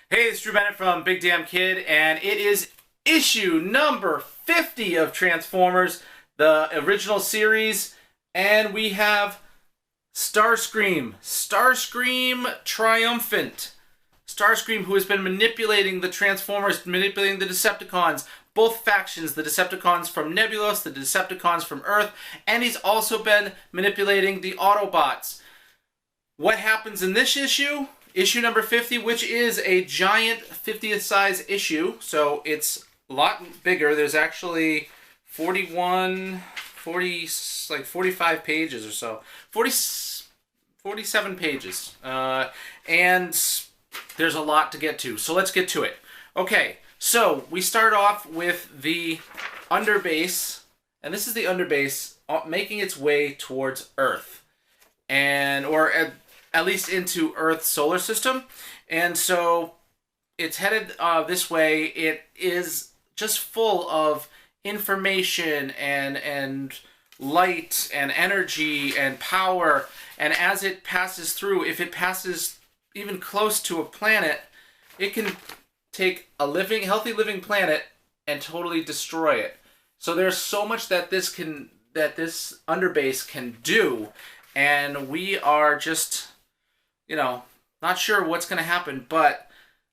Hey, it's Drew Bennett from Big Damn Kid, and it is issue number 50 of Transformers, the original series, and we have Starscream. Starscream Triumphant. Starscream, who has been manipulating the Transformers, manipulating the Decepticons, both factions, the Decepticons from Nebulos, the Decepticons from Earth, and he's also been manipulating the Autobots. What happens in this issue? Issue number 50, which is a giant 50th size issue, so it's a lot bigger. There's actually 45 pages or so. 47 pages. And there's a lot to get to, so let's get to it. Okay, so we start off with the Underbase, and this is the Underbase making its way towards Earth. Or at least into Earth's solar system. And so it's headed this way. It is just full of information and light and energy and power. And as it passes through, if it passes even close to a planet, it can take a healthy living planet and totally destroy it. So there's so much that this Underbase can do, and we are just, not sure what's going to happen, but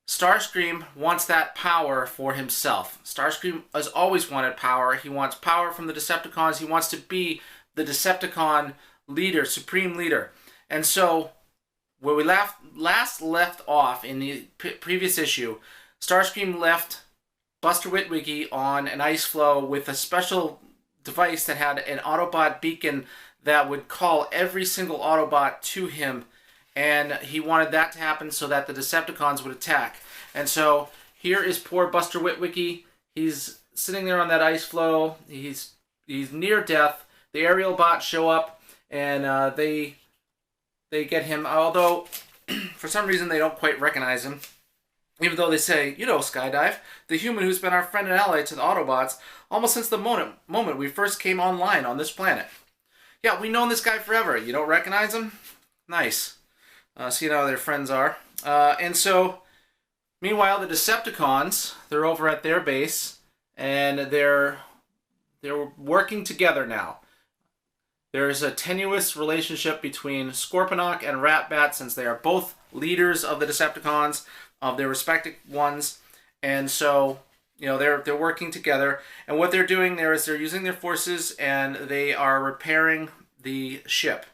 Starscream wants that power for himself. Starscream has always wanted power. He wants power from the Decepticons. He wants to be the Decepticon leader, supreme leader. And so, where we last left off in the previous issue, Starscream left Buster Witwicky on an ice floe with a special device that had an Autobot beacon that would call every single Autobot to him. And he wanted that to happen so that the Decepticons would attack. And so here is poor Buster Witwicky. He's sitting there on that ice floe. He's near death. The aerial bots show up, and they get him. Although for some reason they don't quite recognize him, even though they say, Skydive, the human who's been our friend and ally to the Autobots almost since the moment we first came online on this planet. Yeah, we've known this guy forever. You don't recognize him? Nice. See how their friends are. And so, meanwhile, the Decepticons, they're over at their base, and they're working together now. There's a tenuous relationship between Scorponok and Ratbat, since they are both leaders of the Decepticons, of their respective ones. And so, they're working together. And what they're doing there is they're using their forces, and they are repairing the ship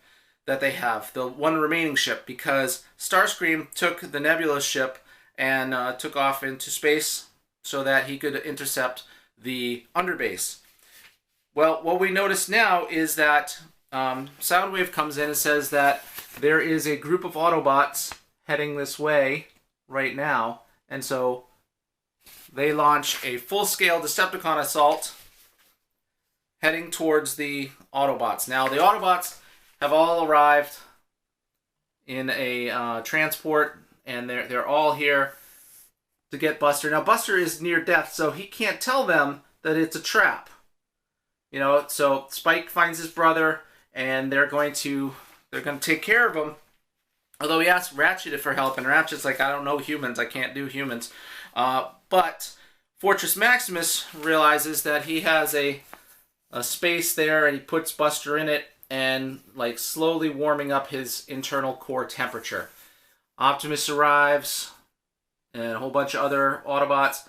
that they have, the one remaining ship, because Starscream took the Nebulous ship and took off into space so that he could intercept the Underbase. Well, what we notice now is that Soundwave comes in and says that there is a group of Autobots heading this way right now, and so they launch a full-scale Decepticon assault heading towards the Autobots. Now, the Autobots have all arrived in a transport, and they're all here to get Buster. Now, Buster is near death, so he can't tell them that it's a trap. So Spike finds his brother, and they're going to take care of him. Although he asks Ratchet for help, and Ratchet's like, I don't know humans, I can't do humans. But Fortress Maximus realizes that he has a space there, and he puts Buster in it, and slowly warming up his internal core temperature. Optimus arrives, and a whole bunch of other Autobots,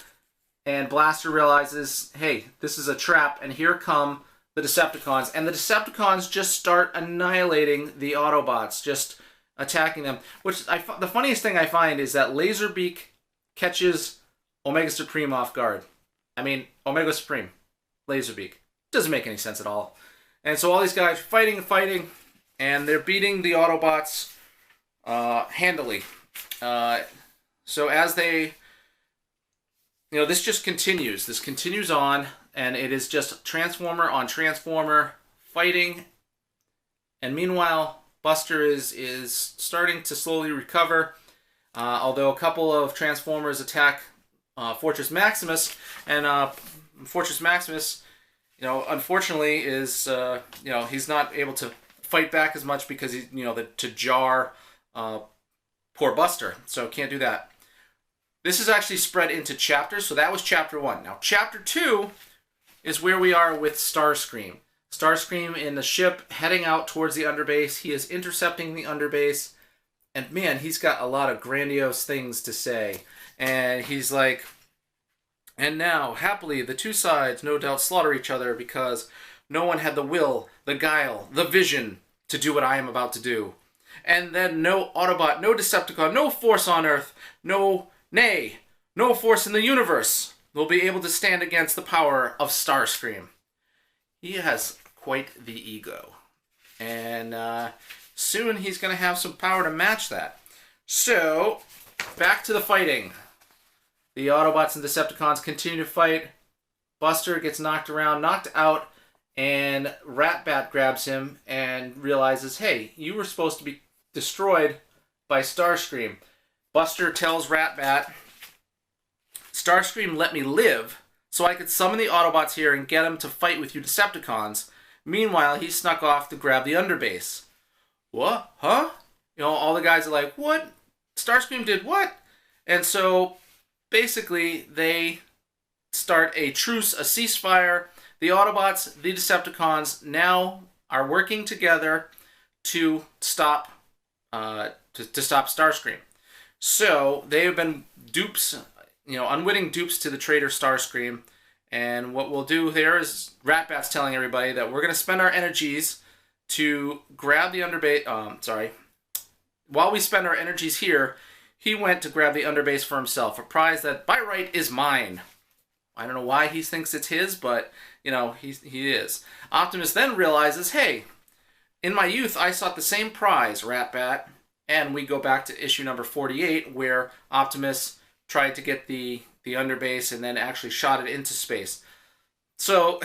and Blaster realizes, hey, this is a trap, and here come the Decepticons. And the Decepticons just start annihilating the Autobots, just attacking them. Which, the funniest thing I find is that Laserbeak catches Omega Supreme off guard. I mean, Omega Supreme, Laserbeak. Doesn't make any sense at all. And so all these guys fighting, and they're beating the Autobots handily. So as they, this just continues. This continues on, and it is just Transformer on Transformer fighting. And meanwhile, Buster is starting to slowly recover, although a couple of Transformers attack Fortress Maximus, and Fortress Maximus, unfortunately is, he's not able to fight back as much because he's, to jar poor Buster, so can't do that. This is actually spread into chapters, so that was chapter 1. Now, chapter 2 is where we are with Starscream. Starscream in the ship heading out towards the Underbase. He is intercepting the Underbase, and man, he's got a lot of grandiose things to say. And he's like, and now, happily, the two sides no doubt slaughter each other because no one had the will, the guile, the vision to do what I am about to do. And then no Autobot, no Decepticon, no force on Earth, nay, no force in the universe will be able to stand against the power of Starscream. He has quite the ego. And soon he's going to have some power to match that. So, back to the fighting. The Autobots and Decepticons continue to fight. Buster gets knocked around, knocked out, and Ratbat grabs him and realizes, hey, you were supposed to be destroyed by Starscream. Buster tells Ratbat, Starscream let me live so I could summon the Autobots here and get them to fight with you Decepticons. Meanwhile, he snuck off to grab the Underbase. What? Huh? You know, all the guys are like, what? Starscream did what? And so, basically, they start a truce, a ceasefire. The Autobots, the Decepticons, now are working together to stop Starscream. So they have been dupes, unwitting dupes to the traitor Starscream. And what we'll do here is Ratbat's telling everybody that we're going to spend our energies to grab the Underbase. While we spend our energies here, he went to grab the Underbase for himself, a prize that by right is mine. I don't know why he thinks it's his, but he is. Optimus then realizes, hey, in my youth I sought the same prize, Ratbat. And we go back to issue number 48, where Optimus tried to get the Underbase and then actually shot it into space. So,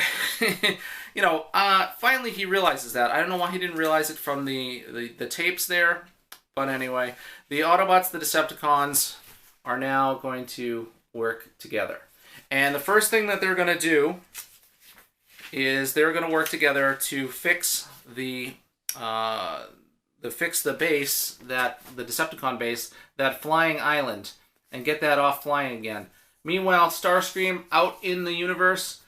finally he realizes that. I don't know why he didn't realize it from the tapes there. But anyway, the Autobots, the Decepticons, are now going to work together. And the first thing that they're going to do is they're going to work together to fix the base, the Decepticon base, that flying island, and get that off flying again. Meanwhile, Starscream out in the universe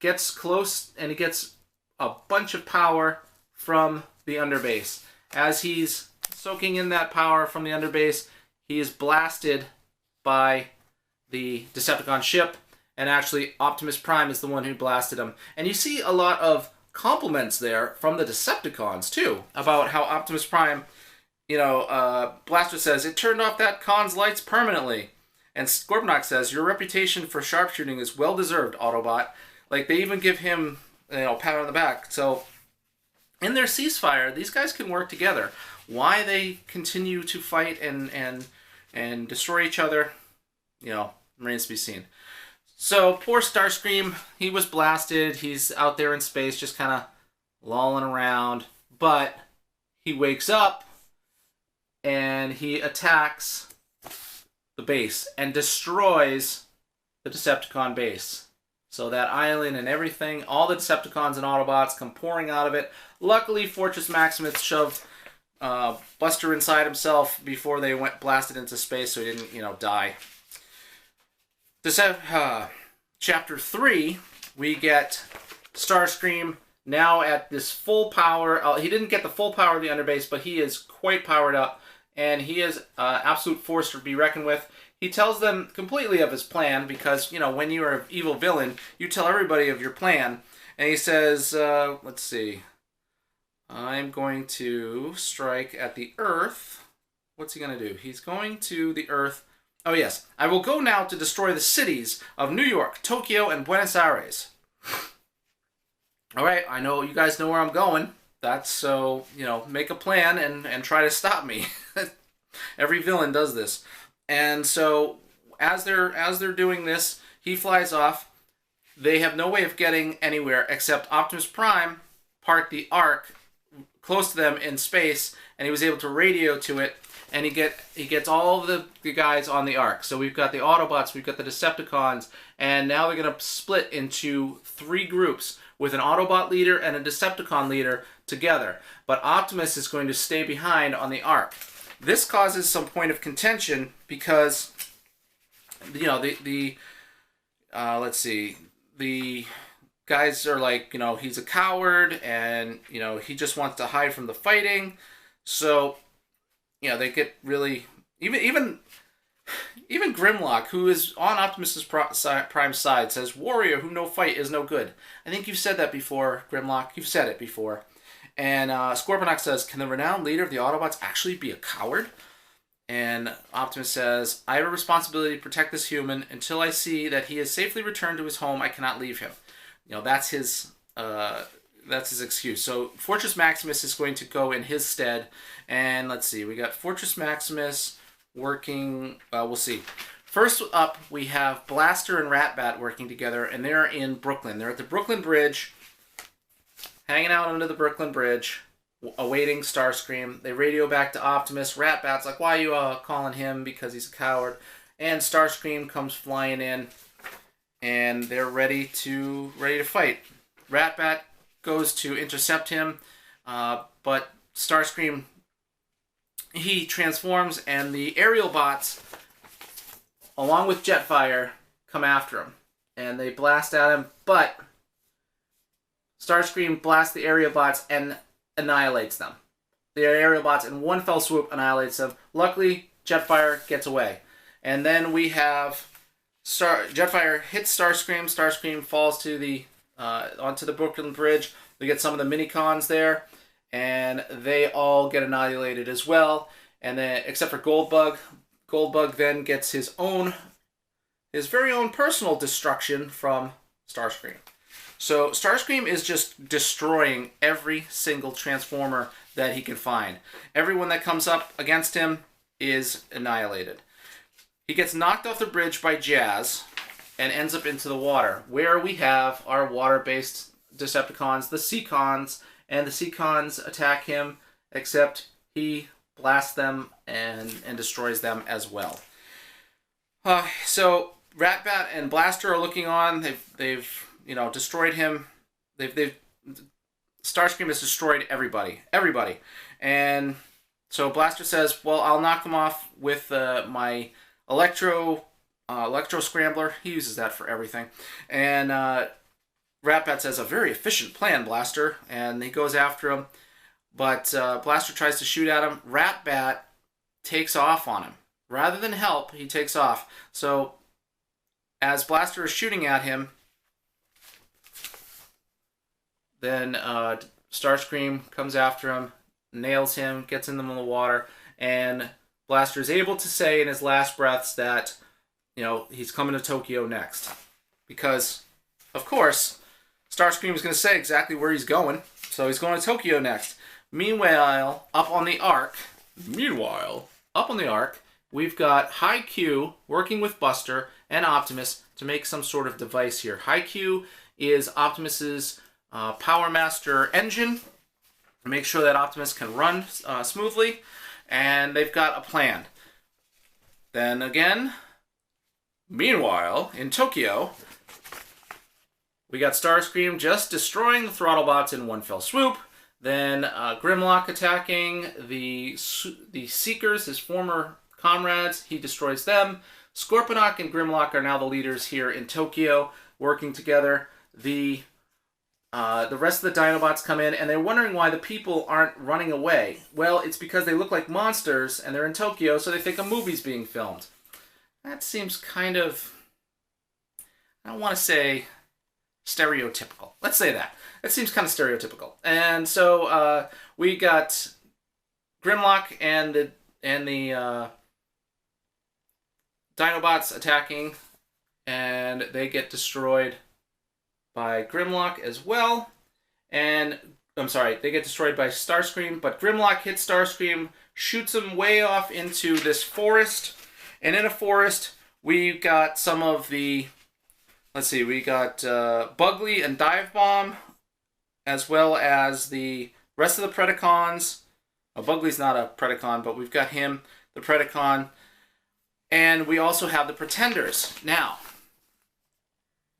gets close and he gets a bunch of power from the Underbase. As he's soaking in that power from the Underbase, he is blasted by the Decepticon ship, and actually Optimus Prime is the one who blasted him. And you see a lot of compliments there from the Decepticons too about how Optimus Prime, Blaster says it turned off that con's lights permanently, and Scorponok says your reputation for sharpshooting is well deserved, Autobot. Like, they even give him pat on the back. So in their ceasefire, these guys can work together. Why they continue to fight and destroy each other, remains to be seen. So, poor Starscream, he was blasted. He's out there in space just kind of lolling around. But he wakes up and he attacks the base and destroys the Decepticon base. So that island and everything, all the Decepticons and Autobots come pouring out of it. Luckily, Fortress Maximus shoved Buster inside himself before they went blasted into space, so he didn't, die. Chapter 3, we get Starscream now at this full power. He didn't get the full power of the Underbase, but he is quite powered up, and he is absolute force to be reckoned with. He tells them completely of his plan because, when you are an evil villain, you tell everybody of your plan. And he says, let's see, I'm going to strike at the Earth. What's he going to do? He's going to the Earth. Oh, yes. I will go now to destroy the cities of New York, Tokyo, and Buenos Aires. All right, I know you guys know where I'm going. That's so, make a plan and try to stop me. Every villain does this. And so, as they're doing this, he flies off. They have no way of getting anywhere except Optimus Prime parked the Ark close to them in space, and he was able to radio to it, and he gets all of the guys on the Ark. So we've got the Autobots, we've got the Decepticons, and now they're going to split into 3 groups with an Autobot leader and a Decepticon leader together. But Optimus is going to stay behind on the Ark. This causes some point of contention because you know, let's see, the guys are like, you know, he's a coward, and, you know, he just wants to hide from the fighting. So, you know, they get really, even Grimlock, who is on Optimus's prime side, says, "Warrior who no fight is no good." I think you've said that before, Grimlock. You've said it before. And Scorponok says, "Can the renowned leader of the Autobots actually be a coward?" And Optimus says, "I have a responsibility to protect this human. Until I see that he is safely returned to his home, I cannot leave him." You know, that's his excuse. So Fortress Maximus is going to go in his stead. And let's see, we got Fortress Maximus working, we'll see. First up, we have Blaster and Ratbat working together, and they're in Brooklyn. They're at the Brooklyn Bridge, hanging out under the Brooklyn Bridge, awaiting Starscream. They radio back to Optimus. Ratbat's like, "Why are you calling him? Because he's a coward." And Starscream comes flying in, and they're ready to fight. Ratbat goes to intercept him, but Starscream, he transforms, and the aerial bots, along with Jetfire, come after him. And they blast at him, but Starscream blasts the aerial bots and annihilates them. The aerial bots, in one fell swoop, annihilates them. Luckily, Jetfire gets away. And then we have Jetfire hits Starscream. Starscream falls to the onto the Brooklyn Bridge. We get some of the Minicons there, and they all get annihilated as well. And then, except for Goldbug, Goldbug then gets his very own personal destruction from Starscream. So Starscream is just destroying every single Transformer that he can find. Everyone that comes up against him is annihilated. He gets knocked off the bridge by Jazz and ends up into the water, where we have our water-based Decepticons, the Seacons, and the Seacons attack him, except he blasts them and destroys them as well. So Ratbat and Blaster are looking on. They've destroyed him. Starscream has destroyed everybody, and so Blaster says, "Well, I'll knock them off with my Electro Scrambler." He uses that for everything. And Ratbat says, "A very efficient plan, Blaster." And he goes after him. But Blaster tries to shoot at him. Ratbat takes off on him. Rather than help, he takes off. So as Blaster is shooting at him, then Starscream comes after him, nails him, gets in the water, and Blaster is able to say in his last breaths that, he's coming to Tokyo next. Because, of course, Starscream is going to say exactly where he's going. So he's going to Tokyo next. Meanwhile, up on the Ark, we've got Hi-Q working with Buster and Optimus to make some sort of device here. Hi-Q is Optimus's Power Master engine to make sure that Optimus can run smoothly. And they've got a plan. Then again, meanwhile, in Tokyo, we got Starscream just destroying the Throttlebots in one fell swoop. Then Grimlock attacking the Seekers, his former comrades. He destroys them. Scorponok and Grimlock are now the leaders here in Tokyo, working together. The rest of the Dinobots come in, and they're wondering why the people aren't running away. Well, it's because they look like monsters, and they're in Tokyo, so they think a movie's being filmed. That seems kind of, I don't want to say stereotypical. Let's say that. It seems kind of stereotypical. And so we got Grimlock and the Dinobots attacking, and they get destroyed by Grimlock as well. And, I'm sorry, they get destroyed by Starscream, but Grimlock hits Starscream, shoots him way off into this forest. And in a forest, we've got some of the, we got Bugley and Dive Bomb, as well as the rest of the Predacons. Bugley's not a Predacon, but we've got him, the Predacon. And we also have the Pretenders. Now,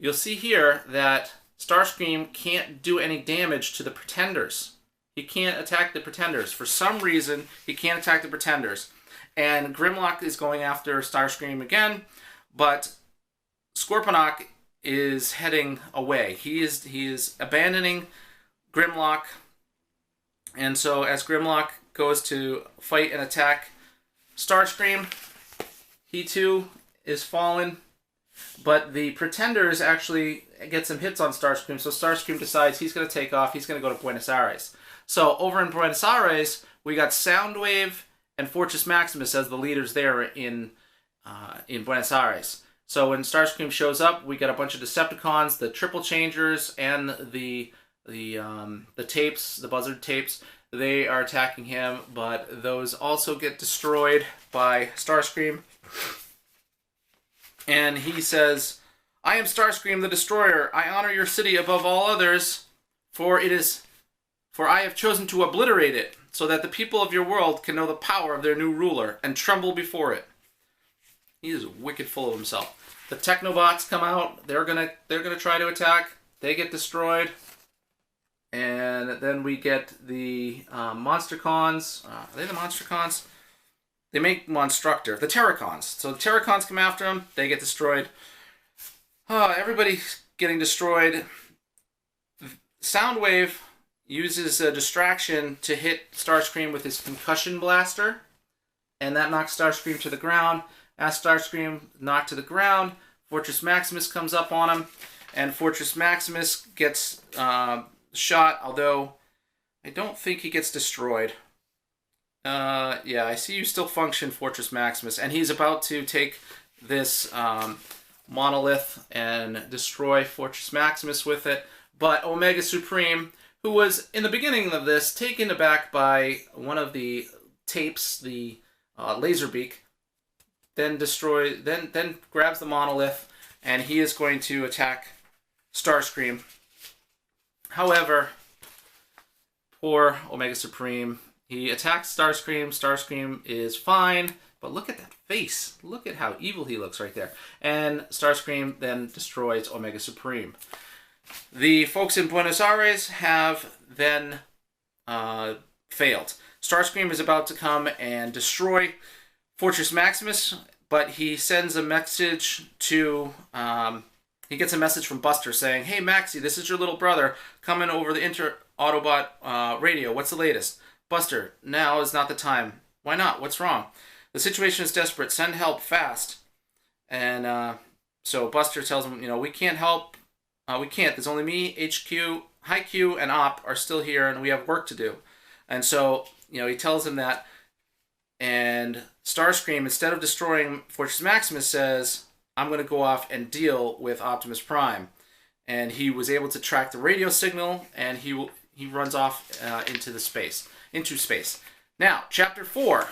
you'll see here that Starscream can't do any damage to the Pretenders. He can't attack the Pretenders. For some reason, he can't attack the Pretenders. And Grimlock is going after Starscream again, But Scorponok is heading away. He is abandoning Grimlock. And so as Grimlock goes to fight and attack Starscream, he too is fallen. But the Pretenders actually get some hits on Starscream, so Starscream decides he's going to take off. He's going to go to Buenos Aires. So over in Buenos Aires, we got Soundwave and Fortress Maximus as the leaders there in Buenos Aires. So when Starscream shows up, we got a bunch of Decepticons, the Triple Changers, and the tapes, the Buzzard tapes. They are attacking him, but those also get destroyed by Starscream. And he says, "I am Starscream the Destroyer. I honor your city above all others, for I have chosen to obliterate it, so that the people of your world can know the power of their new ruler and tremble before it." He is wicked full of himself. The Technobots come out. They're gonna try to attack. They get destroyed. And then we get the Monstercons. Are they the Monstercons? They make Monstructor. The Terracons. So the Terracons come after them. They get destroyed. Everybody's getting destroyed. Soundwave uses a distraction to hit Starscream with his concussion blaster. And that knocks Starscream to the ground. As Starscream knocked to the ground, Fortress Maximus comes up on him. And Fortress Maximus gets shot, although I don't think he gets destroyed. Yeah, I see you still function, Fortress Maximus. And he's about to take this monolith and destroy Fortress Maximus with it. But Omega Supreme, who was, in the beginning of this, taken aback by one of the tapes, the Laserbeak, then grabs the monolith, and he is going to attack Starscream. However, poor Omega Supreme, he attacks Starscream. Starscream is fine, but look at that face. Look at how evil he looks right there. And Starscream then destroys Omega Supreme. The folks in Buenos Aires have then failed. Starscream is about to come and destroy Fortress Maximus, but he sends a message to... he gets a message from Buster saying, "Hey, Maxie, this is your little brother coming over the Autobot radio. What's the latest?" "Buster, now is not the time." "Why not? What's wrong?" "The situation is desperate. Send help fast." And so Buster tells him, "We can't help. We can't. There's only me, HQ, Hi-Q, and Op are still here, and we have work to do." And so, he tells him that. And Starscream, instead of destroying Fortress Maximus, says, "I'm going to go off and deal with Optimus Prime." And he was able to track the radio signal, and he runs off into space. Now, Chapter 4.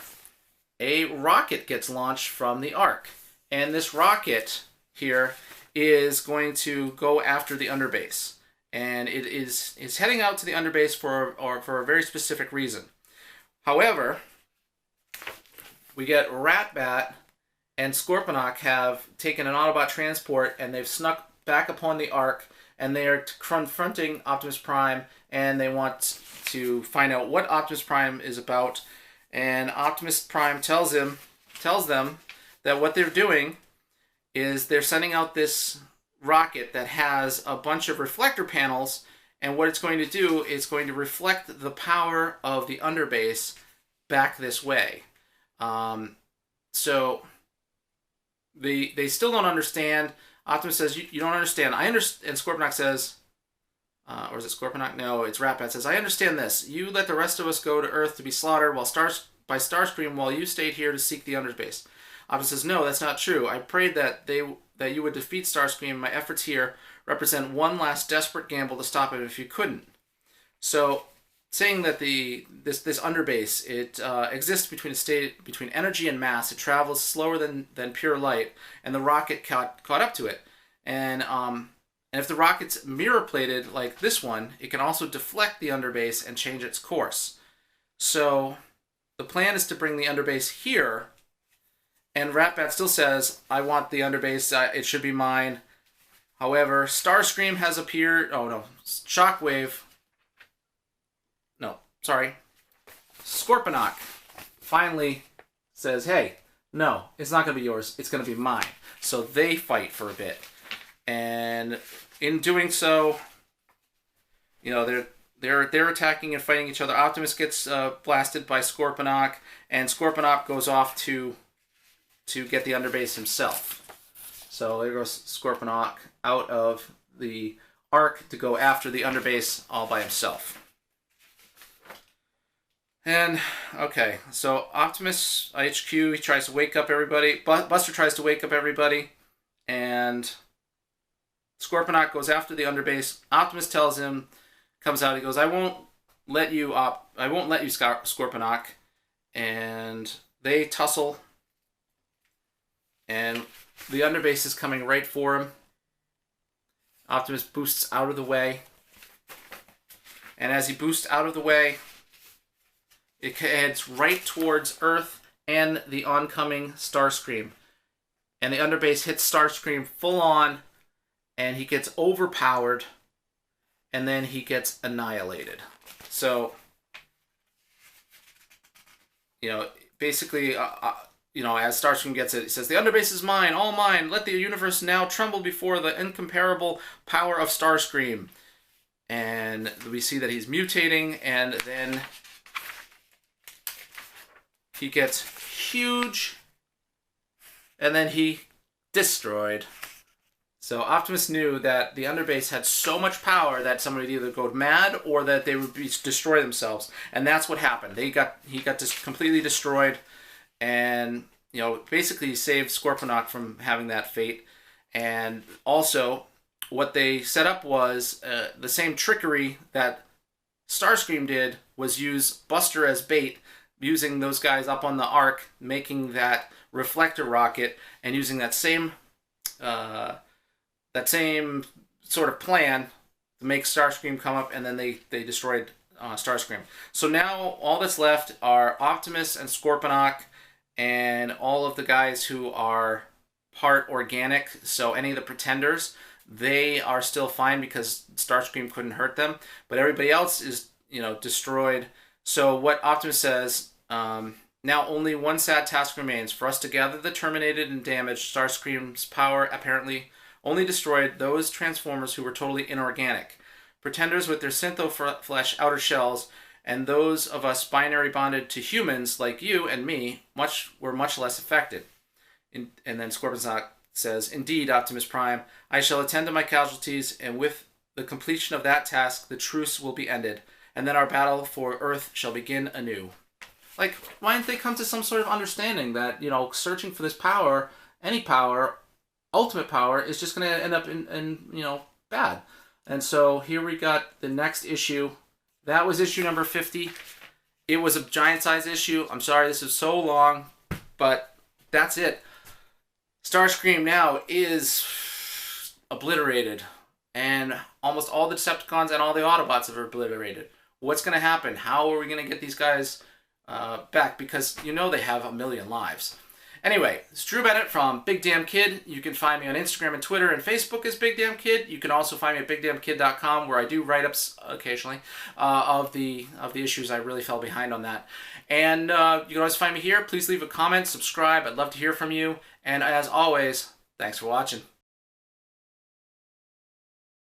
A rocket gets launched from the Ark. And this rocket here is going to go after the Underbase. And it is heading out to the Underbase for a very specific reason. However, we get Ratbat and Scorponok have taken an Autobot transport, and they've snuck back upon the Ark, and they are confronting Optimus Prime, and they want to find out what Optimus Prime is about. And Optimus Prime tells them that what they're doing is they're sending out this rocket that has a bunch of reflector panels, and what it's going to do is going to reflect the power of the Underbase back this way. So they still don't understand. Optimus says, you don't understand. I understand. And Scorponok says, or is it Scorponok? No, it's Ratbat says, "I understand this. You let the rest of us go to Earth to be slaughtered by Starscream while you stayed here to seek the Underbase." Optimus says, "No, that's not true. I prayed that you would defeat Starscream. My efforts here represent one last desperate gamble to stop him if you couldn't." So, saying that this Underbase, it exists between energy and mass. It travels slower than pure light, and the rocket caught up to it. And if the rocket's mirror plated like this one, it can also deflect the Underbase and change its course. So the plan is to bring the Underbase here, and Ratbat still says, "I want the Underbase. It should be mine." However, Starscream has appeared. Oh no, Shockwave. No, sorry. Scorponok finally says, "Hey, no, it's not going to be yours. It's going to be mine. So they fight for a bit. And in doing so, you know, they're attacking and fighting each other. Optimus gets blasted by Scorponok, and Scorponok goes off to get the Underbase himself. So there goes Scorponok out of the arc to go after the Underbase all by himself. And, okay, so Optimus Hi-Q, he tries to wake up everybody. Buster tries to wake up everybody. And Scorponok goes after the Underbase. Optimus tells him, comes out, he goes, I won't let you, Scorponok. And they tussle. And the Underbase is coming right for him. Optimus boosts out of the way. And as he boosts out of the way, it heads right towards Earth and the oncoming Starscream. And the Underbase hits Starscream full on, and he gets overpowered, and then he gets annihilated. So, you know, basically, you know, as Starscream gets it, he says, the Underbase is mine, all mine. Let the universe now tremble before the incomparable power of Starscream. And we see that he's mutating, and then he gets huge, and then he destroyed. So Optimus knew that the Underbase had so much power that somebody would either go mad or that they would destroy themselves, and that's what happened. He got just completely destroyed, and you know, basically saved Scorponok from having that fate. And also, what they set up was the same trickery that Starscream did, was use Buster as bait, using those guys up on the arc, making that reflector rocket, and using that same sort of plan to make Starscream come up, and then they destroyed Starscream. So now all that's left are Optimus and Scorponok, and all of the guys who are part organic. So any of the Pretenders, they are still fine because Starscream couldn't hurt them, but everybody else is, you know, destroyed. So what Optimus says, now only one sad task remains, for us to gather the terminated and damaged. Starscream's power apparently only destroyed those Transformers who were totally inorganic. Pretenders with their syntho-flesh outer shells, and those of us binary bonded to humans like you and me were much less affected. And then Scorponok says, indeed, Optimus Prime, I shall attend to my casualties, and with the completion of that task, the truce will be ended, and then our battle for Earth shall begin anew. Like, why didn't they come to some sort of understanding that, you know, searching for this power, any power, ultimate power, is just going to end up in, you know, bad. And so here we got the next issue. That was issue number 50. It was a giant size issue. I'm sorry this is so long, but that's it. Starscream now is obliterated, and almost all the Decepticons and all the Autobots are obliterated. What's going to happen? How are we going to get these guys back? Because you know they have a million lives. Anyway, it's Drew Bennett from Big Damn Kid. You can find me on Instagram and Twitter and Facebook as Big Damn Kid. You can also find me at BigDamnKid.com, where I do write-ups occasionally of the issues. I really fell behind on that. And you can always find me here. Please leave a comment, subscribe. I'd love to hear from you. And as always, thanks for watching.